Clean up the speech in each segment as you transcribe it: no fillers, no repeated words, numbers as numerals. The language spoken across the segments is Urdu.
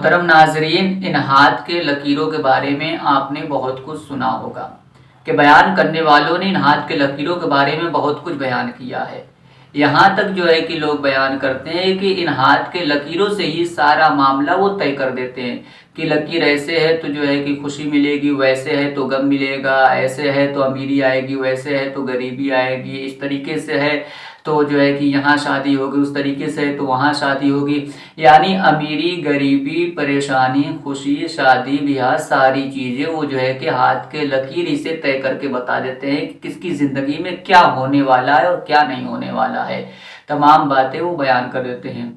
محترم ناظرین، ان ہاتھ کے لکیروں کے بارے میں آپ نے بہت کچھ سنا ہوگا کہ بیان کرنے والوں نے ان ہاتھ کے لکیروں کے بارے میں بہت کچھ بیان کیا ہے۔ یہاں تک جو ہے کہ لوگ بیان کرتے ہیں کہ ان ہاتھ کے لکیروں سے ہی سارا معاملہ وہ طے کر دیتے ہیں کہ لکیر ایسے ہے تو جو ہے کہ خوشی ملے گی، ویسے ہے تو غم ملے گا، ایسے ہے تو امیری آئے گی، ویسے ہے تو غریبی آئے گی، اس طریقے سے ہے تو جو ہے کہ یہاں شادی ہوگی، اس طریقے سے تو وہاں شادی ہوگی۔ یعنی امیری، غریبی، پریشانی، خوشی، شادی، بیاہ، ساری چیزیں وہ جو ہے کہ ہاتھ کے لکیر ہی سے طے کر کے بتا دیتے ہیں کہ کس کی زندگی میں کیا ہونے والا ہے اور کیا نہیں ہونے والا ہے۔ تمام باتیں وہ بیان کر دیتے ہیں۔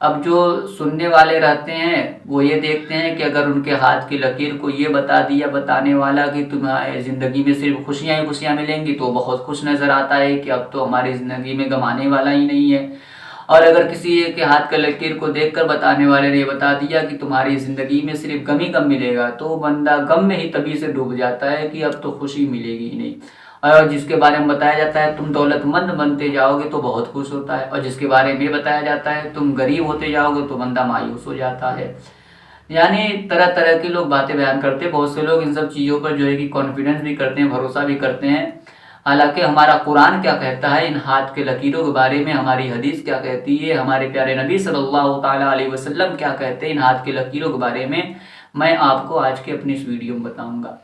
اب جو سننے والے رہتے ہیں وہ یہ دیکھتے ہیں کہ اگر ان کے ہاتھ کی لکیر کو یہ بتا دیا بتانے والا کہ تمہاری زندگی میں صرف خوشیاں ہی خوشیاں ملیں گی، تو بہت خوش نظر آتا ہے کہ اب تو ہماری زندگی میں غم آنے والا ہی نہیں ہے۔ اور اگر کسی ایک کے ہاتھ کا لکیر کو دیکھ کر بتانے والے نے یہ بتا دیا کہ تمہاری زندگی میں صرف غم ہی غم ملے گا، تو بندہ غم میں ہی تبھی سے ڈوب جاتا ہے کہ اب تو خوشی ملے گی ہی نہیں۔ اور جس کے بارے میں بتایا جاتا ہے تم دولت مند بنتے جاؤ گے تو بہت خوش ہوتا ہے، اور جس کے بارے میں بتایا جاتا ہے تم غریب ہوتے جاؤ گے تو بندہ مایوس ہو جاتا ہے۔ یعنی طرح طرح کے لوگ باتیں بیان کرتے ہیں۔ بہت سے لوگ ان سب چیزوں پر جو ہے کہ کانفیڈنس بھی کرتے ہیں، بھروسہ بھی کرتے ہیں۔ حالانکہ ہمارا قرآن کیا کہتا ہے ان ہاتھ کے لکیروں کے بارے میں، ہماری حدیث کیا کہتی ہے، ہمارے پیارے نبی صلی اللہ تعالیٰ علیہ وسلم کیا کہتے ہیں ان ہاتھ کے لکیروں کے بارے میں آپ کو آج کے اپنی اس ویڈیو میں بتاؤں گا۔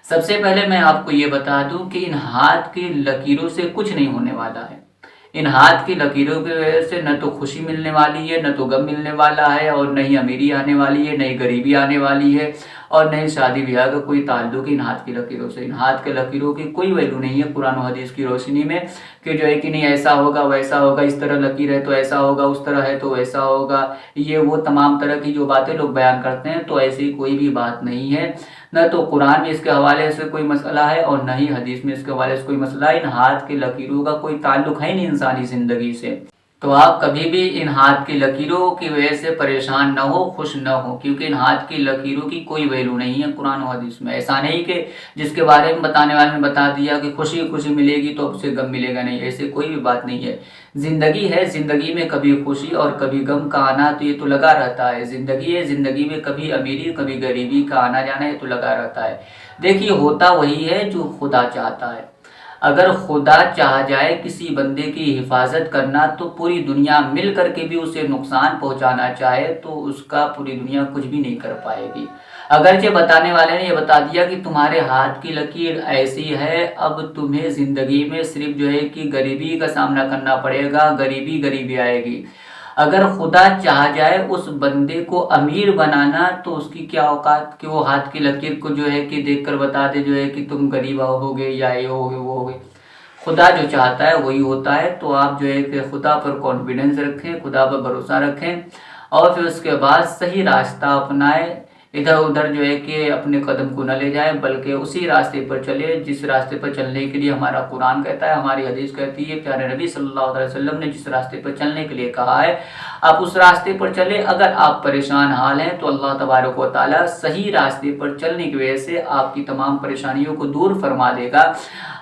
سب سے پہلے میں آپ کو یہ بتا دوں کہ ان ہاتھ کی لکیروں سے کچھ نہیں ہونے والا ہے۔ ان ہاتھ کی لکیروں کی وجہ سے نہ تو خوشی ملنے والی ہے، نہ تو غم ملنے والا ہے، اور نہ ہی امیری آنے والی ہے، نہ ہی غریبی آنے والی ہے، اور نہ ہی شادی بیاہ کا کوئی تعلق ان ہاتھ کی لکیروں سے۔ ان ہاتھ کے لکیروں کی کوئی ویلیو نہیں ہے قرآن و حدیث کی روشنی میں کہ جو ہے کہ نہیں ایسا ہوگا ویسا ہوگا، اس طرح لکیر ہے تو ایسا ہوگا، اس طرح ہے تو ویسا ہوگا۔ یہ وہ تمام طرح کی جو باتیں لوگ بیان کرتے ہیں، تو ایسی کوئی بھی بات نہیں ہے۔ نہ تو قرآن میں اس کے حوالے سے کوئی مسئلہ ہے اور نہ ہی حدیث میں اس کے حوالے سے کوئی مسئلہ ہے۔ ان ہاتھ کی لکیروں کا کوئی تعلق ہے نہیں انسانی زندگی سے۔ تو آپ کبھی بھی ان ہاتھ کی لکیروں کی وجہ سے پریشان نہ ہو، خوش نہ ہو، کیونکہ ان ہاتھ کی لکیروں کی کوئی ویلیو نہیں ہے قرآن و حدیث میں۔ ایسا نہیں کہ جس کے بارے میں بتانے والے نے بتا دیا کہ خوشی خوشی ملے گی تو اب سے غم ملے گا، نہیں، ایسے کوئی بھی بات نہیں ہے۔ زندگی ہے، زندگی میں کبھی خوشی اور کبھی غم کا آنا تو یہ تو لگا رہتا ہے۔ زندگی ہے، زندگی میں کبھی امیری کبھی غریبی کا آنا جانا یہ تو لگا رہتا ہے۔ دیکھیے ہوتا وہی ہے جو خدا چاہتا ہے۔ اگر خدا چاہ جائے کسی بندے کی حفاظت کرنا تو پوری دنیا مل کر کے بھی اسے نقصان پہنچانا چاہے تو اس کا پوری دنیا کچھ بھی نہیں کر پائے گی۔ اگرچہ بتانے والے نے یہ بتا دیا کہ تمہارے ہاتھ کی لکیر ایسی ہے، اب تمہیں زندگی میں صرف جو ہے کہ غریبی کا سامنا کرنا پڑے گا، غریبی آئے گی۔ اگر خدا چاہ جائے اس بندے کو امیر بنانا تو اس کی کیا اوقات کہ وہ ہاتھ کی لکیر کو جو ہے کہ دیکھ کر بتا دے جو ہے کہ تم غریب ہوگے یا یہ ہوگے وہ ہوگے۔ خدا جو چاہتا ہے وہی ہوتا ہے۔ تو آپ جو ہے کہ خدا پر کانفیڈنس رکھیں، خدا پر بھروسہ رکھیں، اور پھر اس کے بعد صحیح راستہ اپنائیں۔ ادھر ادھر جو ہے کہ اپنے قدم کو نہ لے جائیں، بلکہ اسی راستے پر چلے جس راستے پر چلنے کے لیے ہمارا قرآن کہتا ہے، ہماری حدیث کہتی ہے، پیارے نبی صلی اللہ علیہ وسلم نے جس راستے پر چلنے کے لیے کہا ہے آپ اس راستے پر چلے۔ اگر آپ پریشان حال ہیں تو اللہ تبارک و تعالیٰ صحیح راستے پر چلنے کی وجہ سے آپ کی تمام پریشانیوں کو دور فرما دے گا۔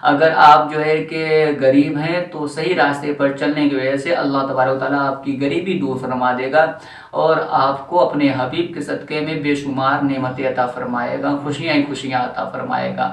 اگر آپ جو ہے کہ غریب ہیں تو صحیح راستے پر چلنے کی وجہ سے اللہ تبارک و تعالیٰ آپ کی غریبی دور فرما دے گا، اور آپ کو اپنے حبیب کے صدقے میں بے شمار نعمتیں عطا فرمائے گا، خوشیاں ہی خوشیاں عطا فرمائے گا۔